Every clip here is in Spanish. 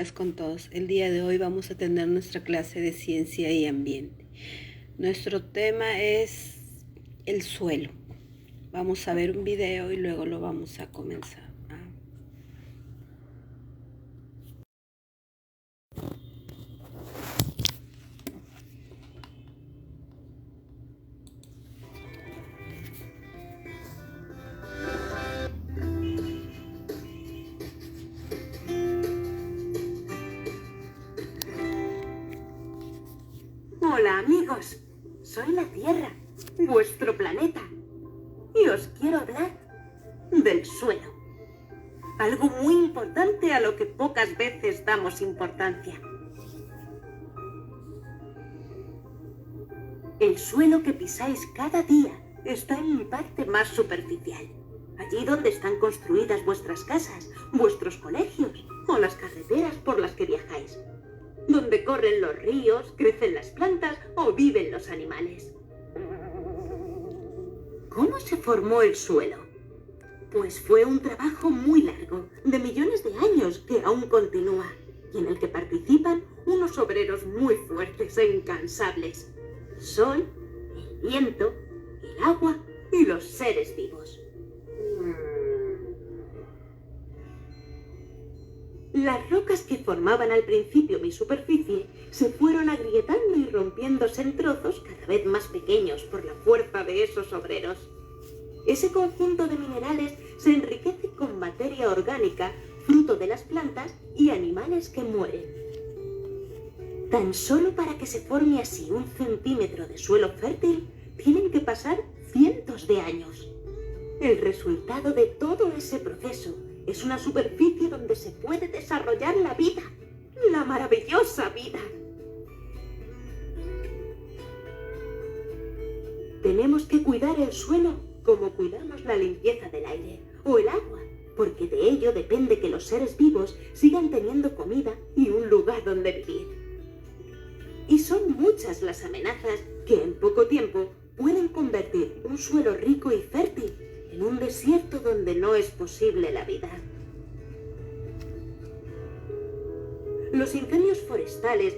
días con todos. El día de hoy vamos a tener nuestra clase de ciencia y ambiente. Nuestro tema es el suelo. Vamos a ver un video y luego lo vamos a comenzar. Hola amigos, soy la Tierra, vuestro planeta, y os quiero hablar del suelo. Algo muy importante a lo que pocas veces damos importancia. El suelo que pisáis cada día está en mi parte más superficial, allí donde están construidas vuestras casas, vuestros colegios o las carreteras por las que viajáis. Donde corren los ríos, crecen las plantas o viven los animales. ¿Cómo se formó el suelo? Pues fue un trabajo muy largo, de millones de años, que aún continúa, y en el que participan unos obreros muy fuertes e incansables. El sol, el viento, el agua y los seres vivos. Las rocas que formaban al principio mi superficie se fueron agrietando y rompiéndose en trozos cada vez más pequeños por la fuerza de esos obreros. Ese conjunto de minerales se enriquece con materia orgánica, fruto de las plantas y animales que mueren. Tan solo para que se forme así 1 centímetro de suelo fértil, tienen que pasar cientos de años. El resultado de todo ese proceso es una superficie donde se puede desarrollar la vida, la maravillosa vida. Tenemos que cuidar el suelo como cuidamos la limpieza del aire o el agua, porque de ello depende que los seres vivos sigan teniendo comida y un lugar donde vivir. Y son muchas las amenazas que en poco tiempo pueden convertir un suelo rico y fértil en un desierto donde no es posible la vida. Los incendios forestales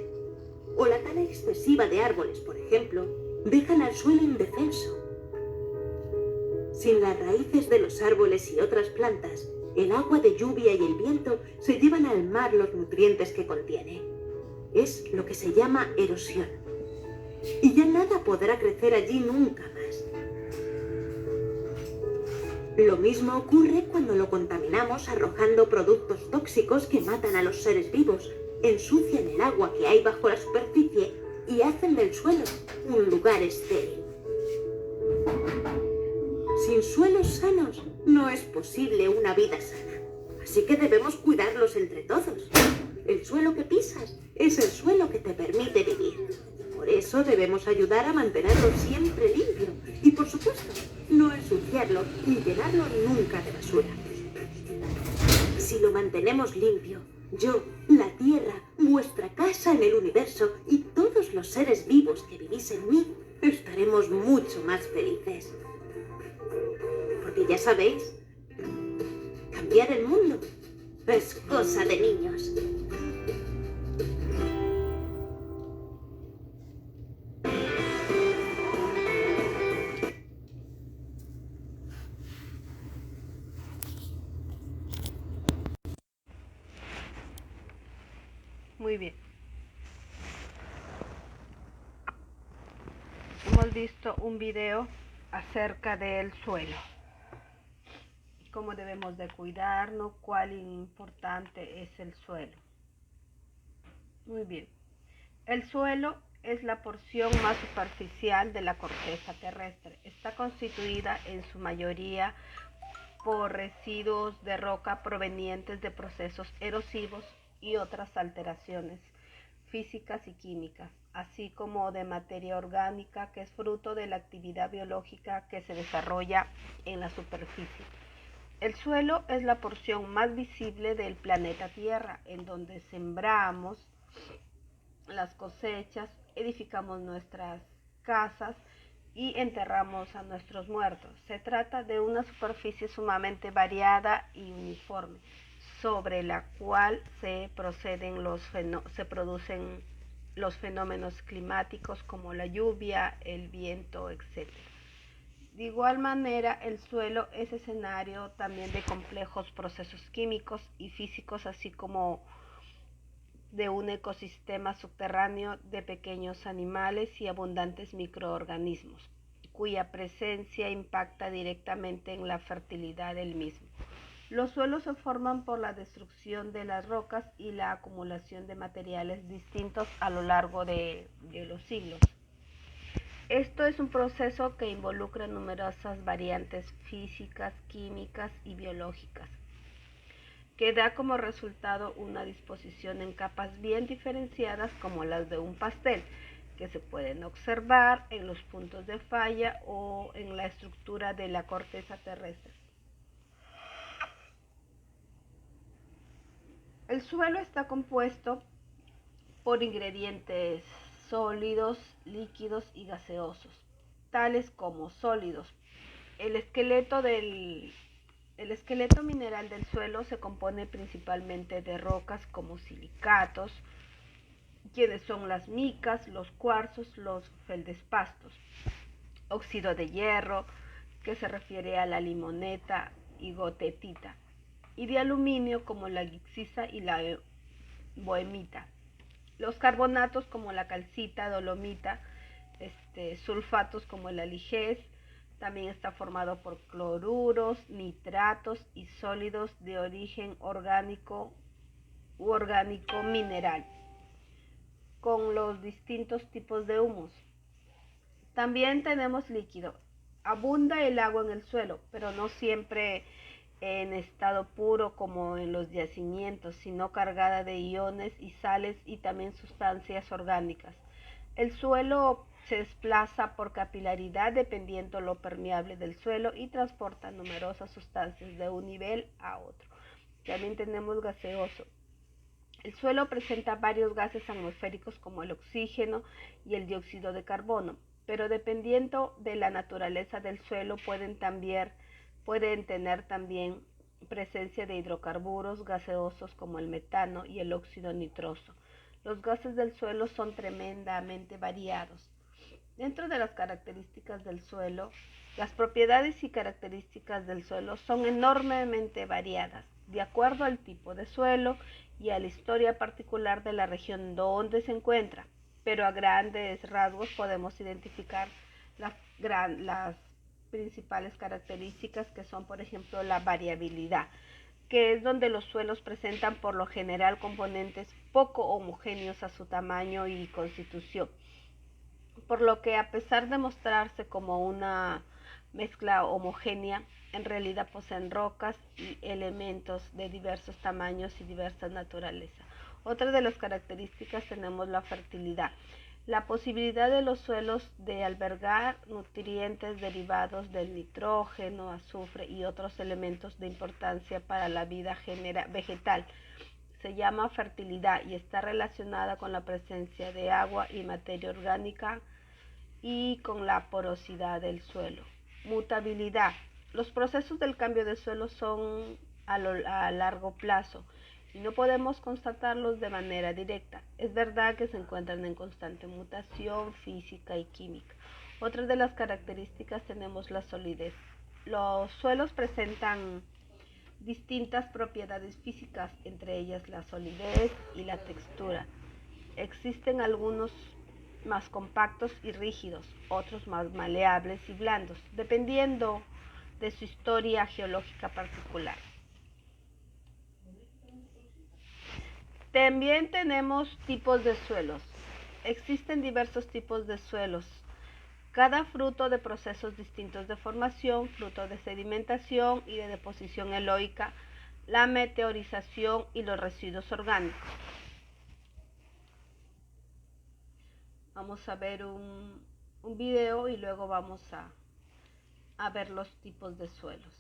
o la tala excesiva de árboles, por ejemplo, dejan al suelo indefenso. Sin las raíces de los árboles y otras plantas, el agua de lluvia y el viento se llevan al mar los nutrientes que contiene. Es lo que se llama erosión. Y ya nada podrá crecer allí nunca más. Lo mismo ocurre cuando lo contaminamos arrojando productos tóxicos que matan a los seres vivos, ensucian el agua que hay bajo la superficie y hacen del suelo un lugar estéril. Sin suelos sanos no es posible una vida sana, así que debemos cuidarlos entre todos. El suelo que pisas es el suelo que te permite vivir. Por eso debemos ayudar a mantenerlo siempre limpio y, por supuesto, no ensuciarlo ni llenarlo nunca de basura. Si lo mantenemos limpio, yo, la Tierra, vuestra casa en el universo y todos los seres vivos que vivís en mí, estaremos mucho más felices. Porque ya sabéis, cambiar el mundo es cosa de niños. Muy bien. Hemos visto un video acerca del suelo. Cómo debemos de cuidarnos, cuál importante es el suelo. Muy bien. El suelo es la porción más superficial de la corteza terrestre. Está constituida en su mayoría por residuos de roca provenientes de procesos erosivos y otras alteraciones físicas y químicas, así como de materia orgánica que es fruto de la actividad biológica que se desarrolla en la superficie. El suelo es la porción más visible del planeta Tierra, en donde sembramos las cosechas, edificamos nuestras casas y enterramos a nuestros muertos. Se trata de una superficie sumamente variada y uniforme. sobre la cual se producen los fenómenos climáticos como la lluvia, el viento, etc. De igual manera, el suelo es escenario también de complejos procesos químicos y físicos, así como de un ecosistema subterráneo de pequeños animales y abundantes microorganismos, cuya presencia impacta directamente en la fertilidad del mismo. Los suelos se forman por la destrucción de las rocas y la acumulación de materiales distintos a lo largo de los siglos. Esto es un proceso que involucra numerosas variantes físicas, químicas y biológicas, que da como resultado una disposición en capas bien diferenciadas como las de un pastel, que se pueden observar en los puntos de falla o en la estructura de la corteza terrestre. El suelo está compuesto por ingredientes sólidos, líquidos y gaseosos, tales como sólidos. El esqueleto mineral del suelo se compone principalmente de rocas como silicatos, quienes son las micas, los cuarzos, los feldespastos, óxido de hierro, que se refiere a la limoneta y gotetita, y de aluminio como la gicksita y la bohemita. Los carbonatos como la calcita, dolomita, sulfatos como el aligés. También está formado por cloruros, nitratos y sólidos de origen orgánico u orgánico mineral, con los distintos tipos de humus. También tenemos líquido. Abunda el agua en el suelo, pero no siempre en estado puro como en los yacimientos, sino cargada de iones y sales y también sustancias orgánicas. El suelo se desplaza por capilaridad dependiendo lo permeable del suelo y transporta numerosas sustancias de un nivel a otro. También tenemos gaseoso. El suelo presenta varios gases atmosféricos como el oxígeno y el dióxido de carbono, pero dependiendo de la naturaleza del suelo pueden tener también presencia de hidrocarburos gaseosos como el metano y el óxido nitroso. Los gases del suelo son tremendamente variados. Dentro de las características del suelo, las propiedades y características del suelo son enormemente variadas, de acuerdo al tipo de suelo y a la historia particular de la región donde se encuentra, pero a grandes rasgos podemos identificar las principales características, que son, por ejemplo, la variabilidad, que es donde los suelos presentan por lo general componentes poco homogéneos a su tamaño y constitución, por lo que a pesar de mostrarse como una mezcla homogénea, en realidad poseen rocas y elementos de diversos tamaños y diversa naturaleza. Otra de las características tenemos la fertilidad, la posibilidad de los suelos de albergar nutrientes derivados del nitrógeno, azufre y otros elementos de importancia para la vida vegetal. Se llama fertilidad y está relacionada con la presencia de agua y materia orgánica y con la porosidad del suelo. Mutabilidad. Los procesos del cambio de suelo son a largo plazo y no podemos constatarlos de manera directa. Es verdad que se encuentran en constante mutación física y química. Otra de las características tenemos la solidez. Los suelos presentan distintas propiedades físicas, entre ellas la solidez y la textura. Existen algunos más compactos y rígidos, otros más maleables y blandos, dependiendo de su historia geológica particular. También tenemos tipos de suelos. Existen diversos tipos de suelos, cada fruto de procesos distintos de formación, fruto de sedimentación y de deposición eloica, la meteorización y los residuos orgánicos. Vamos a ver un video y luego vamos a ver los tipos de suelos.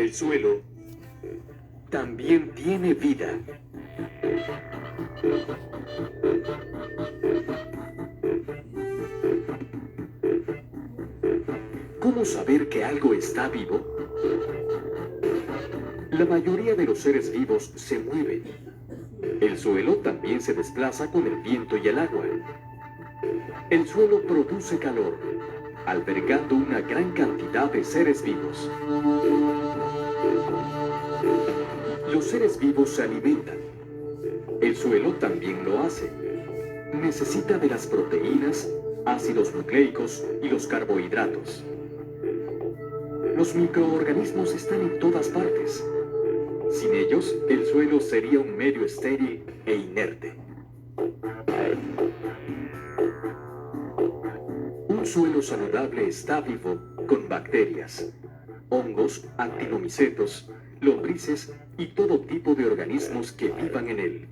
El suelo también tiene vida. ¿Cómo saber que algo está vivo? La mayoría de los seres vivos se mueven. El suelo también se desplaza con el viento y el agua. El suelo produce calor, albergando una gran cantidad de seres vivos. Los seres vivos se alimentan. El suelo también lo hace. Necesita de las proteínas, ácidos nucleicos y los carbohidratos. Los microorganismos están en todas partes. Sin ellos, el suelo sería un medio estéril e inerte. Un suelo saludable está vivo con bacterias, hongos, actinomicetos, lombrices y todo tipo de organismos que vivan en él.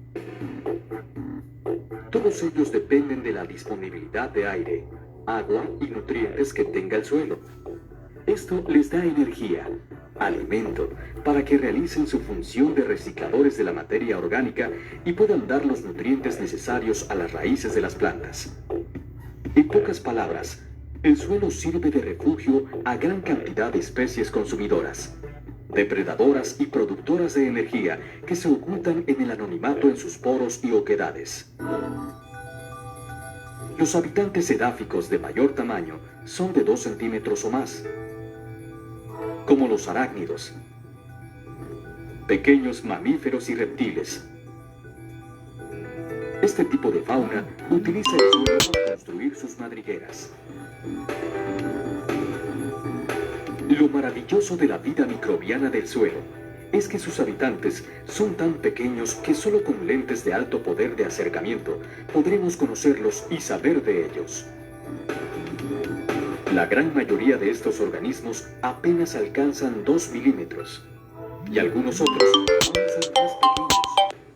Todos ellos dependen de la disponibilidad de aire, agua y nutrientes que tenga el suelo. Esto les da energía, alimento, para que realicen su función de recicladores de la materia orgánica y puedan dar los nutrientes necesarios a las raíces de las plantas. En pocas palabras, el suelo sirve de refugio a gran cantidad de especies consumidoras, depredadoras y productoras de energía que se ocultan en el anonimato en sus poros y oquedades. Los habitantes edáficos de mayor tamaño son de 2 centímetros o más, como los arácnidos, pequeños mamíferos y reptiles. Este tipo de fauna utiliza el suelo para construir sus madrigueras. Lo maravilloso de la vida microbiana del suelo es que sus habitantes son tan pequeños que solo con lentes de alto poder de acercamiento podremos conocerlos y saber de ellos. La gran mayoría de estos organismos apenas alcanzan 2 milímetros, y algunos otros aún son más pequeños,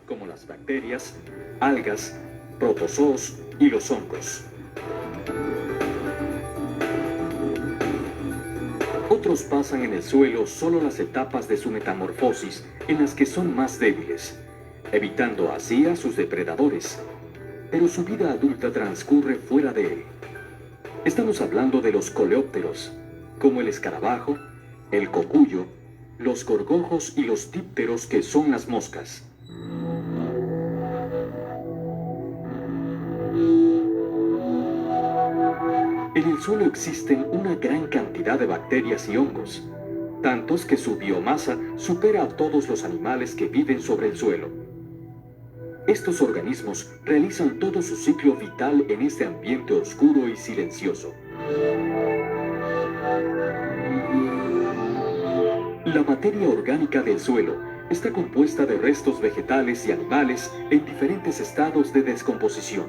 como las bacterias, algas, protozoos y los hongos. Otros pasan en el suelo solo las etapas de su metamorfosis en las que son más débiles, evitando así a sus depredadores, pero su vida adulta transcurre fuera de él. Estamos hablando de los coleópteros, como el escarabajo, el cocuyo, los gorgojos y los dípteros, que son las moscas. En el suelo existen una gran cantidad de bacterias y hongos, tantos que su biomasa supera a todos los animales que viven sobre el suelo. Estos organismos realizan todo su ciclo vital en este ambiente oscuro y silencioso. La materia orgánica del suelo está compuesta de restos vegetales y animales en diferentes estados de descomposición.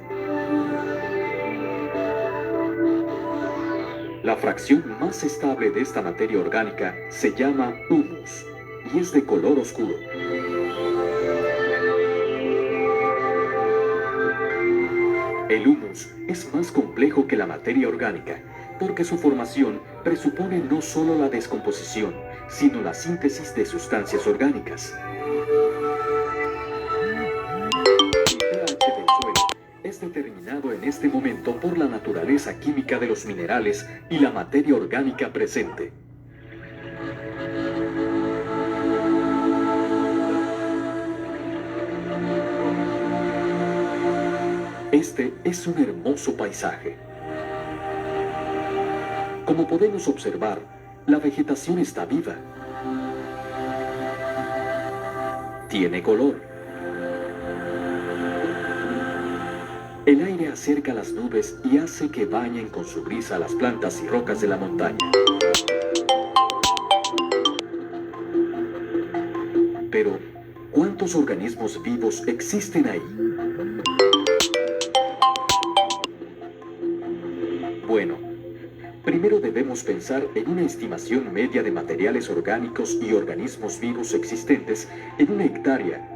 La fracción más estable de esta materia orgánica se llama humus y es de color oscuro. El humus es más complejo que la materia orgánica, porque su formación presupone no solo la descomposición, sino la síntesis de sustancias orgánicas. El pH del suelo es determinado en este momento por la naturaleza química de los minerales y la materia orgánica presente. Este es un hermoso paisaje. Como podemos observar, la vegetación está viva. Tiene color. El aire acerca las nubes y hace que bañen con su brisa las plantas y rocas de la montaña. Pero, ¿cuántos organismos vivos existen ahí? Bueno, primero debemos pensar en una estimación media de materiales orgánicos y organismos vivos existentes en una hectárea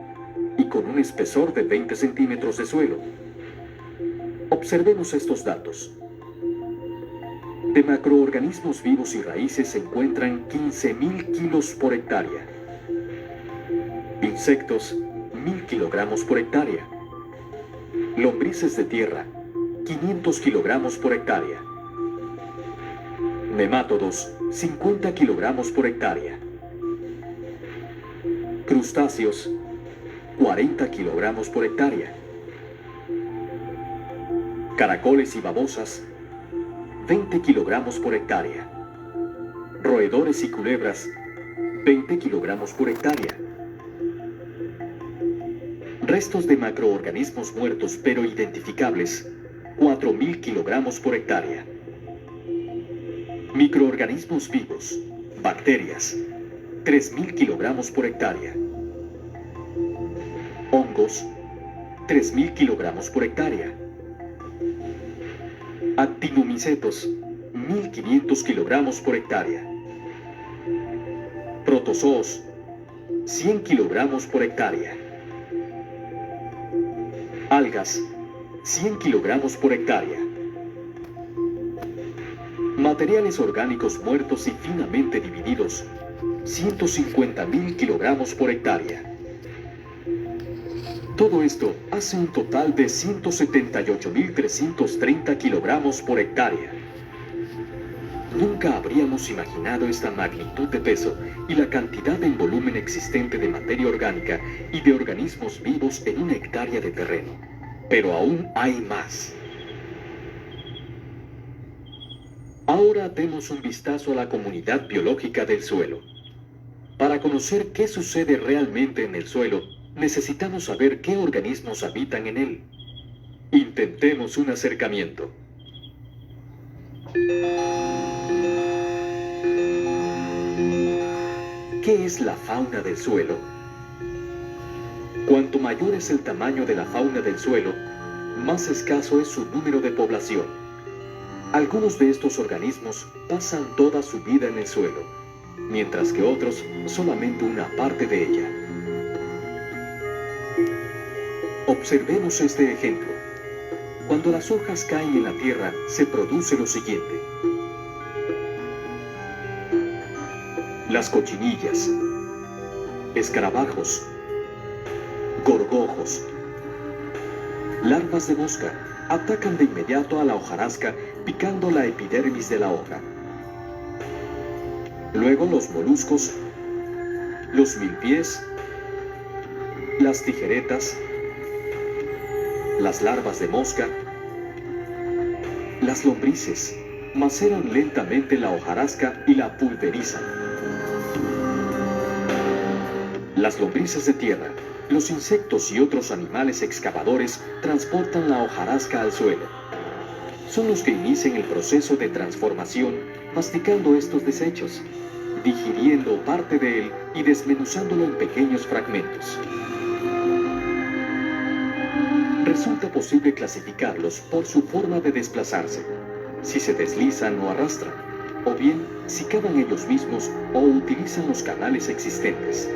y con un espesor de 20 centímetros de suelo. Observemos estos datos. De macroorganismos vivos y raíces se encuentran 15.000 kilos por hectárea. Insectos, 1.000 kilogramos por hectárea. Lombrices de tierra, 500 kilogramos por hectárea. Nemátodos, 50 kilogramos por hectárea. Crustáceos, 40 kilogramos por hectárea. Caracoles y babosas, 20 kilogramos por hectárea. Roedores y culebras, 20 kilogramos por hectárea. Restos de macroorganismos muertos pero identificables, 4.000 kilogramos por hectárea. Microorganismos vivos, bacterias, 3.000 kilogramos por hectárea. Hongos, 3.000 kilogramos por hectárea. Actinomicetos, 1.500 kilogramos por hectárea. Protozoos, 100 kilogramos por hectárea. Algas, 100 kilogramos por hectárea. Materiales orgánicos muertos y finamente divididos, 150.000 kilogramos por hectárea. Todo esto hace un total de 178.330 kilogramos por hectárea. Nunca habríamos imaginado esta magnitud de peso y la cantidad en volumen existente de materia orgánica y de organismos vivos en una hectárea de terreno. Pero aún hay más. Ahora demos un vistazo a la comunidad biológica del suelo. Para conocer qué sucede realmente en el suelo, necesitamos saber qué organismos habitan en él. Intentemos un acercamiento. ¿Qué es la fauna del suelo? Cuanto mayor es el tamaño de la fauna del suelo, más escaso es su número de población. Algunos de estos organismos pasan toda su vida en el suelo, mientras que otros solamente una parte de ella. Observemos este ejemplo. Cuando las hojas caen en la tierra, se produce lo siguiente. Las cochinillas, escarabajos, gorgojos, larvas de mosca atacan de inmediato a la hojarasca picando la epidermis de la hoja. Luego los moluscos, los milpiés, las tijeretas, las larvas de mosca, las lombrices maceran lentamente la hojarasca y la pulverizan. Las lombrices de tierra, los insectos y otros animales excavadores transportan la hojarasca al suelo. Son los que inician el proceso de transformación masticando estos desechos, digiriendo parte de él y desmenuzándolo en pequeños fragmentos. Resulta posible clasificarlos por su forma de desplazarse, si se deslizan o arrastran, o bien si cavan ellos mismos o utilizan los canales existentes.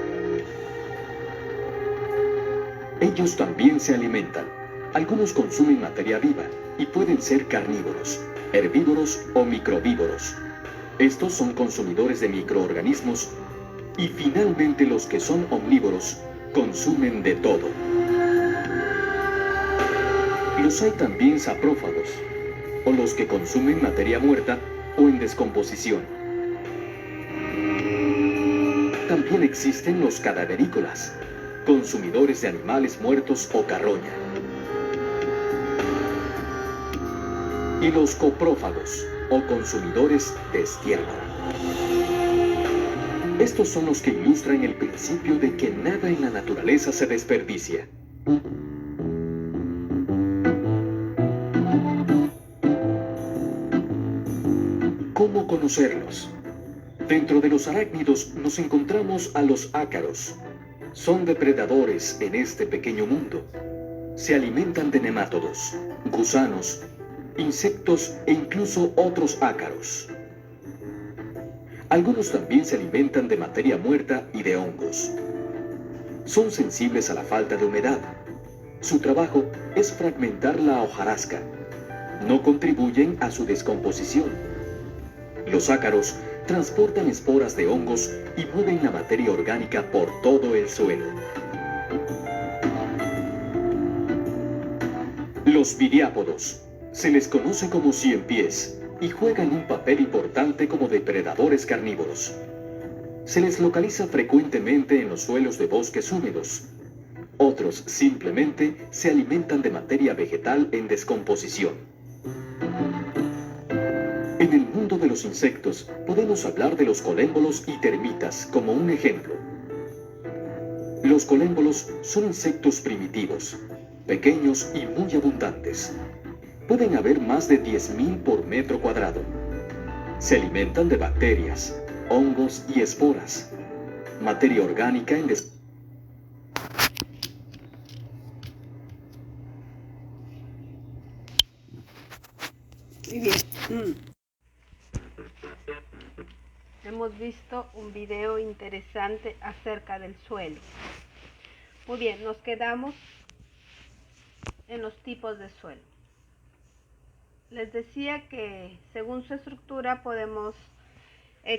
Ellos también se alimentan. Algunos consumen materia viva y pueden ser carnívoros, herbívoros o microvívoros. Estos son consumidores de microorganismos y finalmente los que son omnívoros consumen de todo. Los hay también saprófagos, o los que consumen materia muerta o en descomposición. También existen los cadaverícolas, consumidores de animales muertos o carroña. Y los coprófagos, o consumidores de estiércol. Estos son los que ilustran el principio de que nada en la naturaleza se desperdicia. ¿Cómo conocerlos? Dentro de los arácnidos nos encontramos a los ácaros. Son depredadores en este pequeño mundo. Se alimentan de nemátodos, gusanos, insectos e incluso otros ácaros. Algunos también se alimentan de materia muerta y de hongos. Son sensibles a la falta de humedad. Su trabajo es fragmentar la hojarasca. No contribuyen a su descomposición. Los ácaros transportan esporas de hongos y mueven la materia orgánica por todo el suelo. Los viriápodos se les conoce como ciempiés y juegan un papel importante como depredadores carnívoros. Se les localiza frecuentemente en los suelos de bosques húmedos. Otros simplemente se alimentan de materia vegetal en descomposición. En el mundo de los insectos podemos hablar de los colémbolos y termitas como un ejemplo. Los colémbolos son insectos primitivos, pequeños y muy abundantes. Pueden haber más de 10.000 por metro cuadrado. Se alimentan de bacterias, hongos y esporas. Materia orgánica en Muy bien. Hemos visto un video interesante acerca del suelo. Muy bien, nos quedamos en los tipos de suelo. Les decía que según su estructura podemos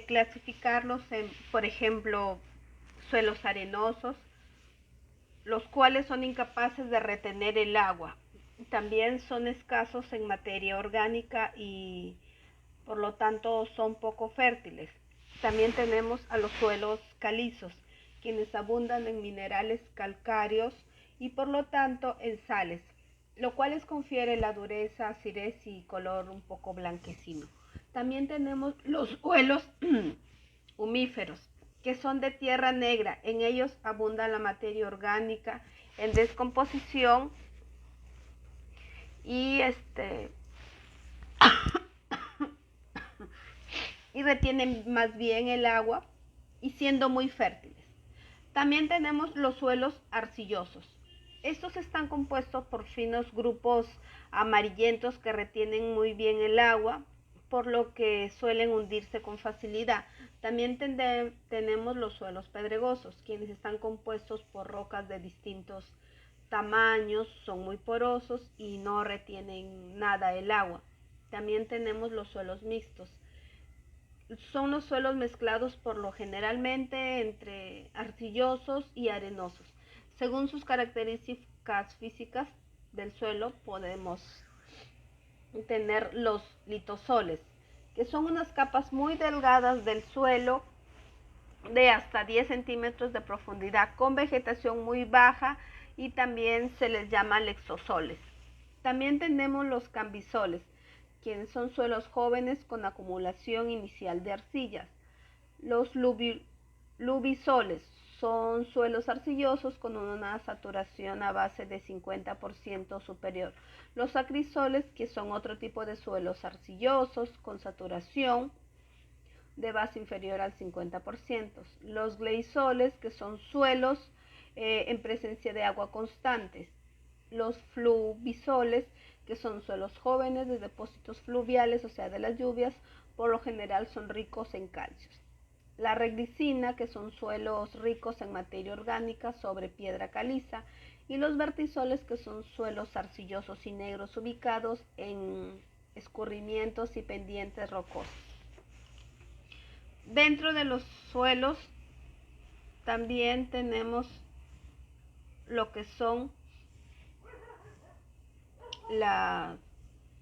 clasificarlos en, por ejemplo, suelos arenosos, los cuales son incapaces de retener el agua. También son escasos en materia orgánica y por lo tanto son poco fértiles. También tenemos a los suelos calizos, quienes abundan en minerales calcáreos y por lo tanto en sales, lo cual les confiere la dureza, acidez y color un poco blanquecino. También tenemos los suelos humíferos, que son de tierra negra. En ellos abunda la materia orgánica en descomposición y y retienen más bien el agua y siendo muy fértiles. También tenemos los suelos arcillosos. Estos están compuestos por finos grupos amarillentos que retienen muy bien el agua, por lo que suelen hundirse con facilidad. También tenemos los suelos pedregosos, quienes están compuestos por rocas de distintos tamaños, son muy porosos y no retienen nada el agua. También tenemos los suelos mixtos. Son los suelos mezclados por lo generalmente entre arcillosos y arenosos. Según sus características físicas del suelo podemos tener los litosoles, que son unas capas muy delgadas del suelo de hasta 10 centímetros de profundidad con vegetación muy baja y también se les llama lexosoles. También tenemos los cambisoles, quienes son suelos jóvenes con acumulación inicial de arcillas. Los lubisoles son suelos arcillosos con una saturación a base de 50% superior. Los acrisoles, que son otro tipo de suelos arcillosos con saturación de base inferior al 50%. Los gleisoles, que son suelos en presencia de agua constantes. Los fluvisoles, que son suelos jóvenes de depósitos fluviales, o sea, de las lluvias, por lo general son ricos en calcios. La reglicina, que son suelos ricos en materia orgánica sobre piedra caliza, y los vertisoles, que son suelos arcillosos y negros ubicados en escurrimientos y pendientes rocosos. Dentro de los suelos también tenemos lo que son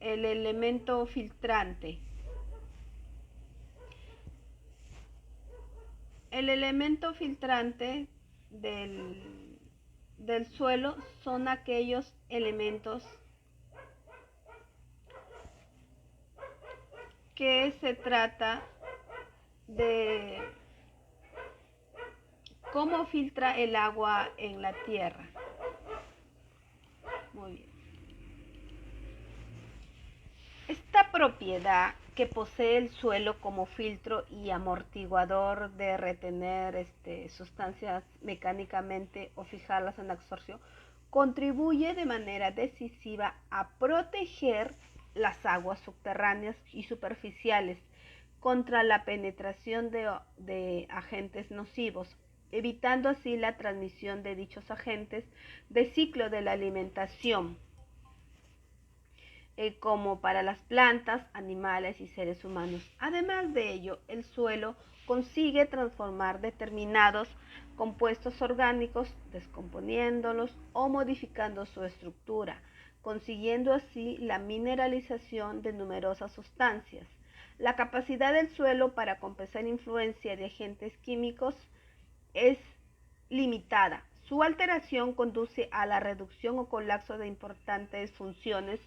el elemento filtrante. El elemento filtrante del suelo son aquellos elementos que se trata de cómo filtra el agua en la tierra. Muy bien. Esta propiedad que posee el suelo como filtro y amortiguador de retener sustancias mecánicamente o fijarlas en la absorción, contribuye de manera decisiva a proteger las aguas subterráneas y superficiales contra la penetración de agentes nocivos, evitando así la transmisión de dichos agentes del ciclo de la alimentación. como para las plantas, animales y seres humanos. Además de ello, el suelo consigue transformar determinados compuestos orgánicos, descomponiéndolos o modificando su estructura, consiguiendo así la mineralización de numerosas sustancias. La capacidad del suelo para compensar influencia de agentes químicos es limitada. Su alteración conduce a la reducción o colapso de importantes funciones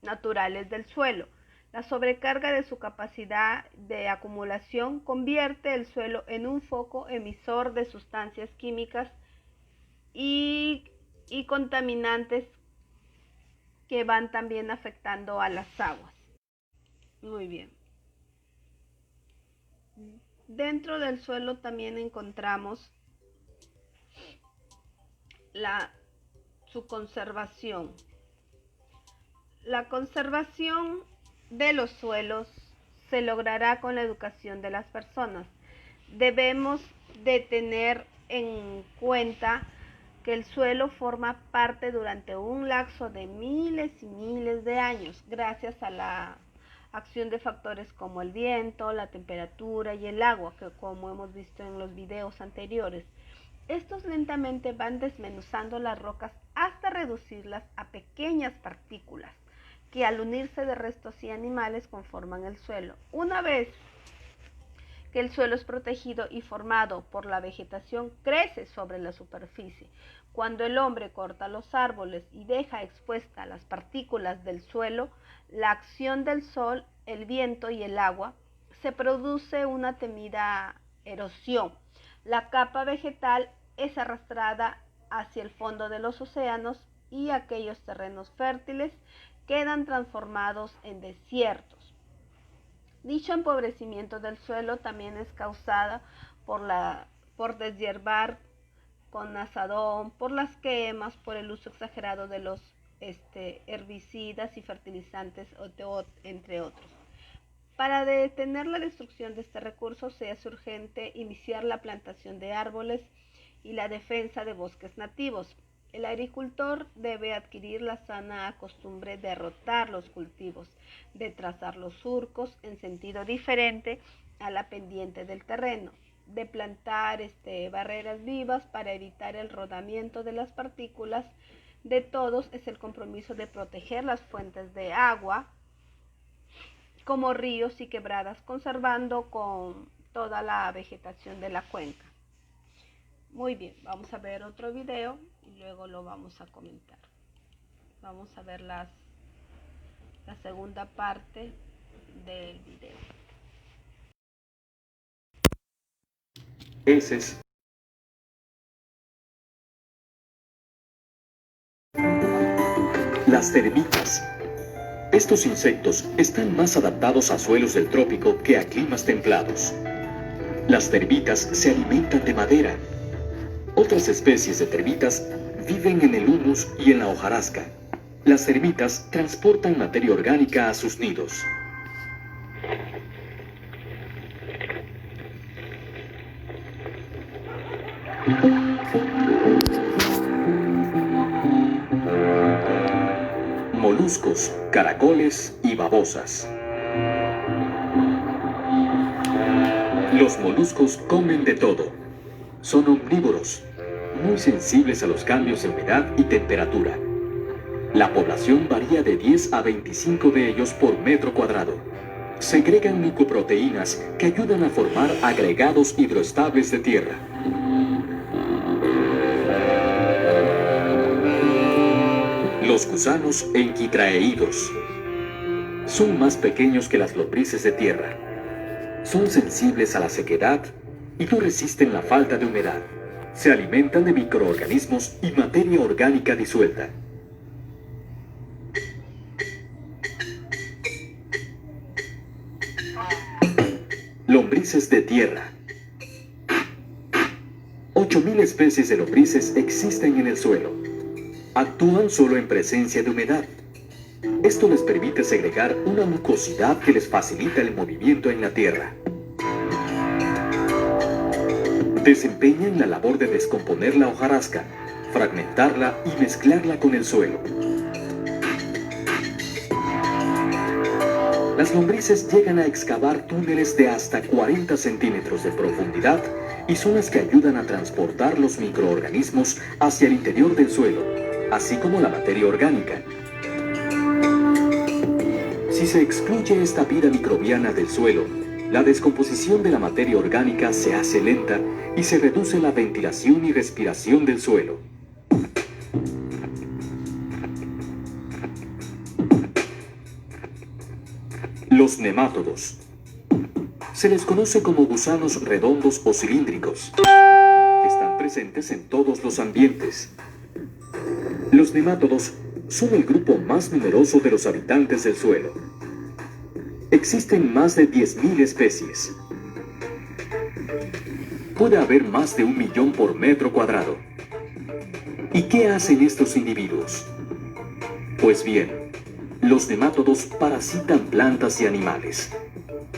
naturales del suelo. La sobrecarga de su capacidad de acumulación convierte el suelo en un foco emisor de sustancias químicas y contaminantes que van también afectando a las aguas. Muy bien. Dentro del suelo también encontramos su conservación. La conservación de los suelos se logrará con la educación de las personas. Debemos de tener en cuenta que el suelo forma parte durante un lapso de miles y miles de años, gracias a la acción de factores como el viento, la temperatura y el agua, que como hemos visto en los videos anteriores. Estos lentamente van desmenuzando las rocas hasta reducirlas a pequeñas partículas que al unirse de restos y animales conforman el suelo. Una vez que el suelo es protegido y formado por la vegetación, crece sobre la superficie. Cuando el hombre corta los árboles y deja expuestas las partículas del suelo, la acción del sol, el viento y el agua, se produce una temida erosión. La capa vegetal es arrastrada hacia el fondo de los océanos y aquellos terrenos fértiles quedan transformados en desiertos. Dicho empobrecimiento del suelo también es causada por deshiervar con azadón, por las quemas, por el uso exagerado de los herbicidas y fertilizantes, entre otros. Para detener la destrucción de este recurso se hace urgente iniciar la plantación de árboles y la defensa de bosques nativos. El agricultor debe adquirir la sana costumbre de rotar los cultivos, de trazar los surcos en sentido diferente a la pendiente del terreno, de plantar barreras vivas para evitar el rodamiento de las partículas. De todos es el compromiso de proteger las fuentes de agua, como ríos y quebradas, conservando con toda la vegetación de la cuenca. Muy bien, vamos a ver otro video y luego lo vamos a comentar. Vamos a ver la segunda parte del video. Heces. Las termitas. Estos insectos están más adaptados a suelos del trópico que a climas templados. Las termitas se alimentan de madera. Otras especies de termitas viven en el humus y en la hojarasca. Las termitas transportan materia orgánica a sus nidos. Moluscos, caracoles y babosas. Los moluscos comen de todo. Son omnívoros, muy sensibles a los cambios de humedad y temperatura. La población varía de 10 a 25 de ellos por metro cuadrado. Segregan micoproteínas que ayudan a formar agregados hidroestables de tierra. Los gusanos enquitraídos son más pequeños que las lombrices de tierra. Son sensibles a la sequedad y no resisten la falta de humedad. Se alimentan de microorganismos y materia orgánica disuelta. Lombrices de tierra. 8.000 especies de lombrices existen en el suelo. Actúan solo en presencia de humedad. Esto les permite segregar una mucosidad que les facilita el movimiento en la tierra. Desempeñan la labor de descomponer la hojarasca, fragmentarla y mezclarla con el suelo. Las lombrices llegan a excavar túneles de hasta 40 centímetros de profundidad y son las que ayudan a transportar los microorganismos hacia el interior del suelo, así como la materia orgánica. Si se excluye esta vida microbiana del suelo, la descomposición de la materia orgánica se hace lenta y se reduce la ventilación y respiración del suelo. Los nemátodos. Se les conoce como gusanos redondos o cilíndricos. Están presentes en todos los ambientes. Los nemátodos son el grupo más numeroso de los habitantes del suelo. Existen más de 10.000 especies. Puede haber más de 1 millón por metro cuadrado. ¿Y qué hacen estos individuos? Pues bien, los nemátodos parasitan plantas y animales.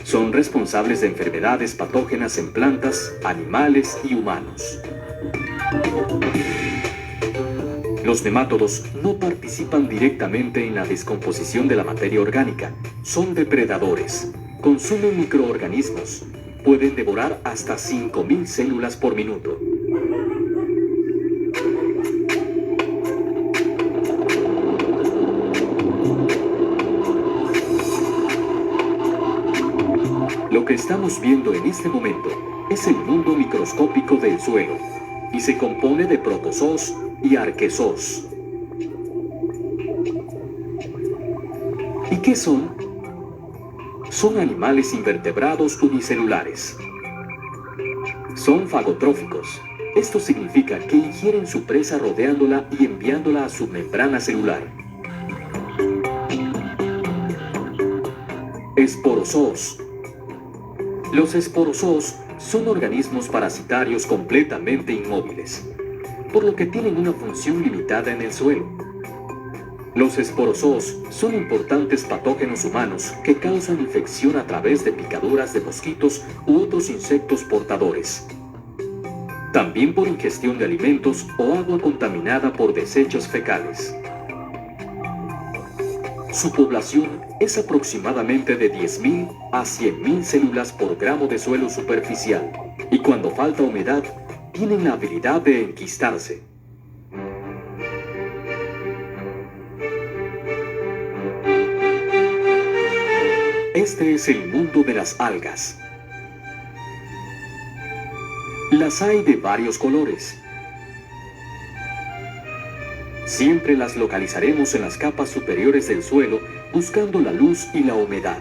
Son responsables de enfermedades patógenas en plantas, animales y humanos. Los nemátodos no participan directamente en la descomposición de la materia orgánica. Son depredadores. Consumen microorganismos. Pueden devorar hasta 5.000 células por minuto. Lo que estamos viendo en este momento es el mundo microscópico del suelo y se compone de protozoos y arquezoos. ¿Y qué son? Son animales invertebrados unicelulares. Son fagotróficos. Esto significa que ingieren su presa rodeándola y enviándola a su membrana celular. Esporozoos. Los esporozoos son organismos parasitarios completamente inmóviles, por lo que tienen una función limitada en el suelo. Los esporozoos son importantes patógenos humanos que causan infección a través de picaduras de mosquitos u otros insectos portadores. También por ingestión de alimentos o agua contaminada por desechos fecales. Su población es aproximadamente de 10.000 a 100.000 células por gramo de suelo superficial, y cuando falta humedad, tienen la habilidad de enquistarse. Este es el mundo de las algas. Las hay de varios colores. Siempre las localizaremos en las capas superiores del suelo, buscando la luz y la humedad.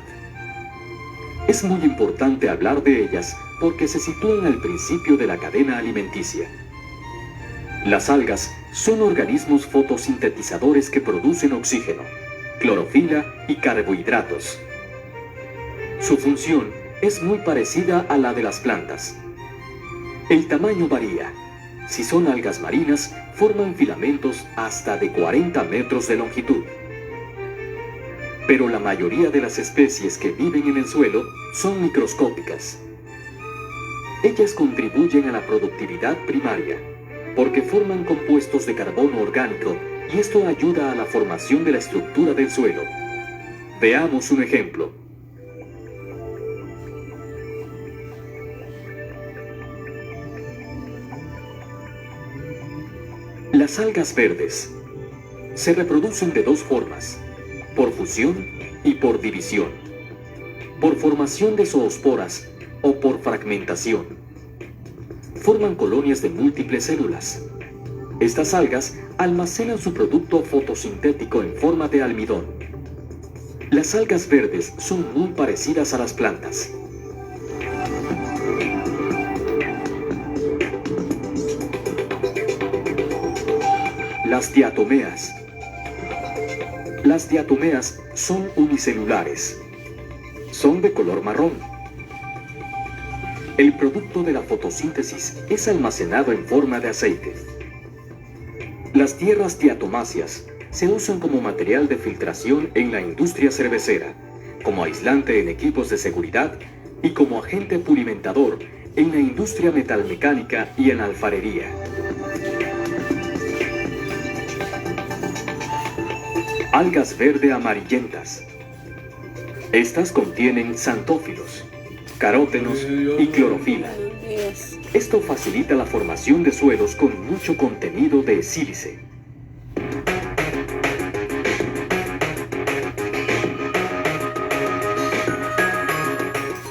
Es muy importante hablar de ellas porque se sitúan al principio de la cadena alimenticia. Las algas son organismos fotosintetizadores que producen oxígeno, clorofila y carbohidratos. Su función es muy parecida a la de las plantas. El tamaño varía. Si son algas marinas, forman filamentos hasta de 40 metros de longitud. Pero la mayoría de las especies que viven en el suelo son microscópicas. Ellas contribuyen a la productividad primaria, porque forman compuestos de carbono orgánico y esto ayuda a la formación de la estructura del suelo. Veamos un ejemplo. Las algas verdes se reproducen de dos formas, por fusión y por división, por formación de zoosporas o por fragmentación. Forman colonias de múltiples células. Estas algas almacenan su producto fotosintético en forma de almidón. Las algas verdes son muy parecidas a las plantas. Las diatomeas. Las diatomeas son unicelulares. Son de color marrón. El producto de la fotosíntesis es almacenado en forma de aceite. Las tierras diatomáceas se usan como material de filtración en la industria cervecera, como aislante en equipos de seguridad y como agente pulimentador en la industria metalmecánica y en alfarería. Algas verde amarillentas. Estas contienen xantófilos, carótenos y clorofila. Esto facilita la formación de suelos con mucho contenido de sílice.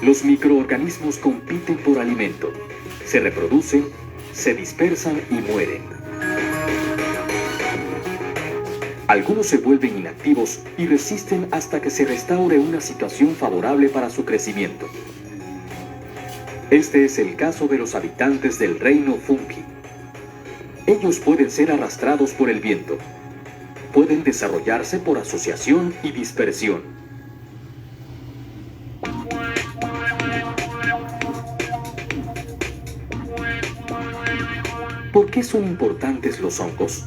Los microorganismos compiten por alimento, se reproducen, se dispersan y mueren. Algunos se vuelven inactivos y resisten hasta que se restaure una situación favorable para su crecimiento. Este es el caso de los habitantes del reino Fungi. Ellos pueden ser arrastrados por el viento. Pueden desarrollarse por asociación y dispersión. ¿Por qué son importantes los hongos?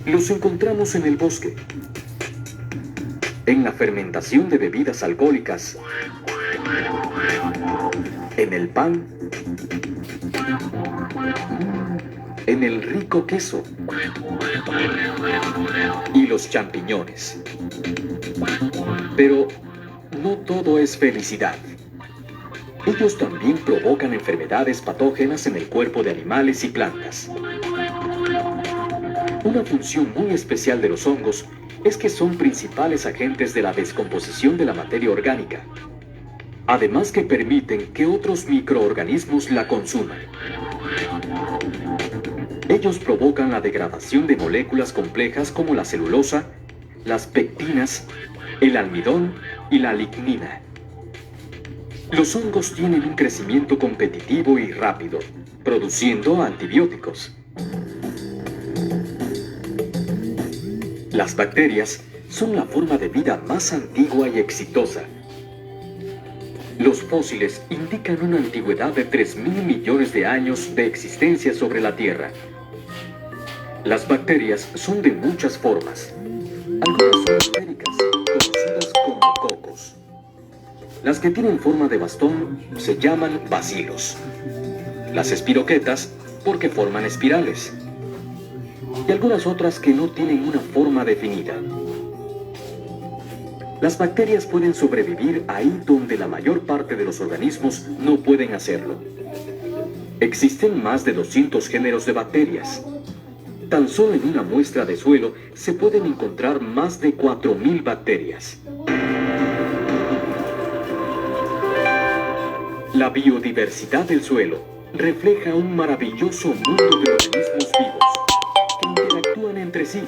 Los encontramos en el bosque, en la fermentación de bebidas alcohólicas, en el pan, en el rico queso y los champiñones. Pero no todo es felicidad. Ellos también provocan enfermedades patógenas en el cuerpo de animales y plantas. Una función muy especial de los hongos es que son principales agentes de la descomposición de la materia orgánica, además que permiten que otros microorganismos la consuman. Ellos provocan la degradación de moléculas complejas como la celulosa, las pectinas, el almidón y la lignina. Los hongos tienen un crecimiento competitivo y rápido, produciendo antibióticos. Las bacterias son la forma de vida más antigua y exitosa. Los fósiles indican una antigüedad de 3.000 millones de años de existencia sobre la Tierra. Las bacterias son de muchas formas. Algunas son esféricas, conocidas como cocos. Las que tienen forma de bastón se llaman bacilos. Las espiroquetas porque forman espirales. Y algunas otras que no tienen una forma definida. Las bacterias pueden sobrevivir ahí donde la mayor parte de los organismos no pueden hacerlo. Existen más de 200 géneros de bacterias. Tan solo en una muestra de suelo se pueden encontrar más de 4.000 bacterias. La biodiversidad del suelo refleja un maravilloso mundo de organismos vivos que interactúan entre sí.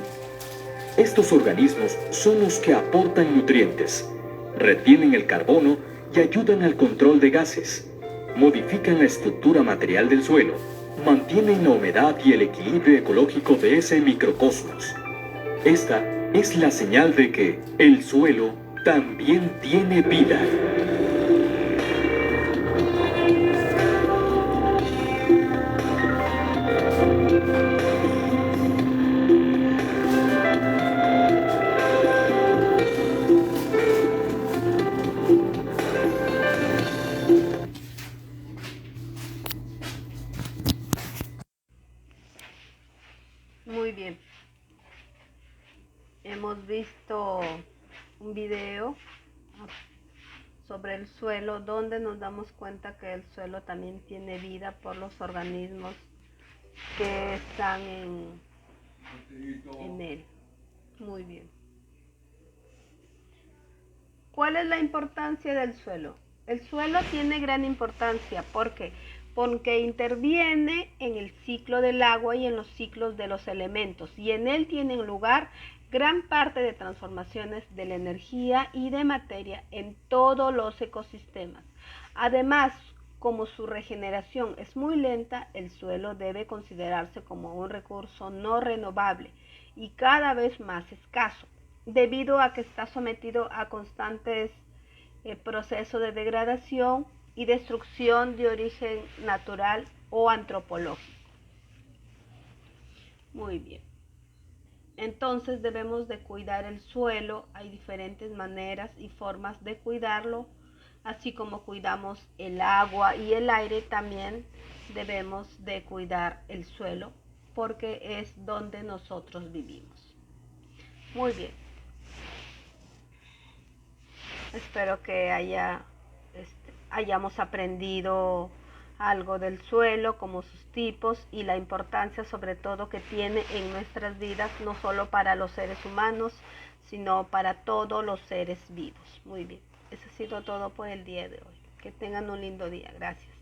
Estos organismos son los que aportan nutrientes, retienen el carbono y ayudan al control de gases, modifican la estructura material del suelo, mantienen la humedad y el equilibrio ecológico de ese microcosmos. Esta es la señal de que el suelo también tiene vida. Muy bien. Hemos visto un video sobre el suelo donde nos damos cuenta que el suelo también tiene vida por los organismos que están en él. Muy bien. ¿Cuál es la importancia del suelo? El suelo tiene gran importancia porque interviene en el ciclo del agua y en los ciclos de los elementos, y en él tienen lugar gran parte de transformaciones de la energía y de materia en todos los ecosistemas. Además, como su regeneración es muy lenta, el suelo debe considerarse como un recurso no renovable y cada vez más escaso, debido a que está sometido a constantes procesos de degradación y destrucción de origen natural o antropológico. Muy bien. Entonces debemos de cuidar el suelo. Hay diferentes maneras y formas de cuidarlo, así como cuidamos el agua y el aire, también debemos de cuidar el suelo porque es donde nosotros vivimos. Muy bien. Espero que hayamos aprendido algo del suelo, como sus tipos y la importancia sobre todo que tiene en nuestras vidas, no solo para los seres humanos, sino para todos los seres vivos. Muy bien, eso ha sido todo por el día de hoy. Que tengan un lindo día. Gracias.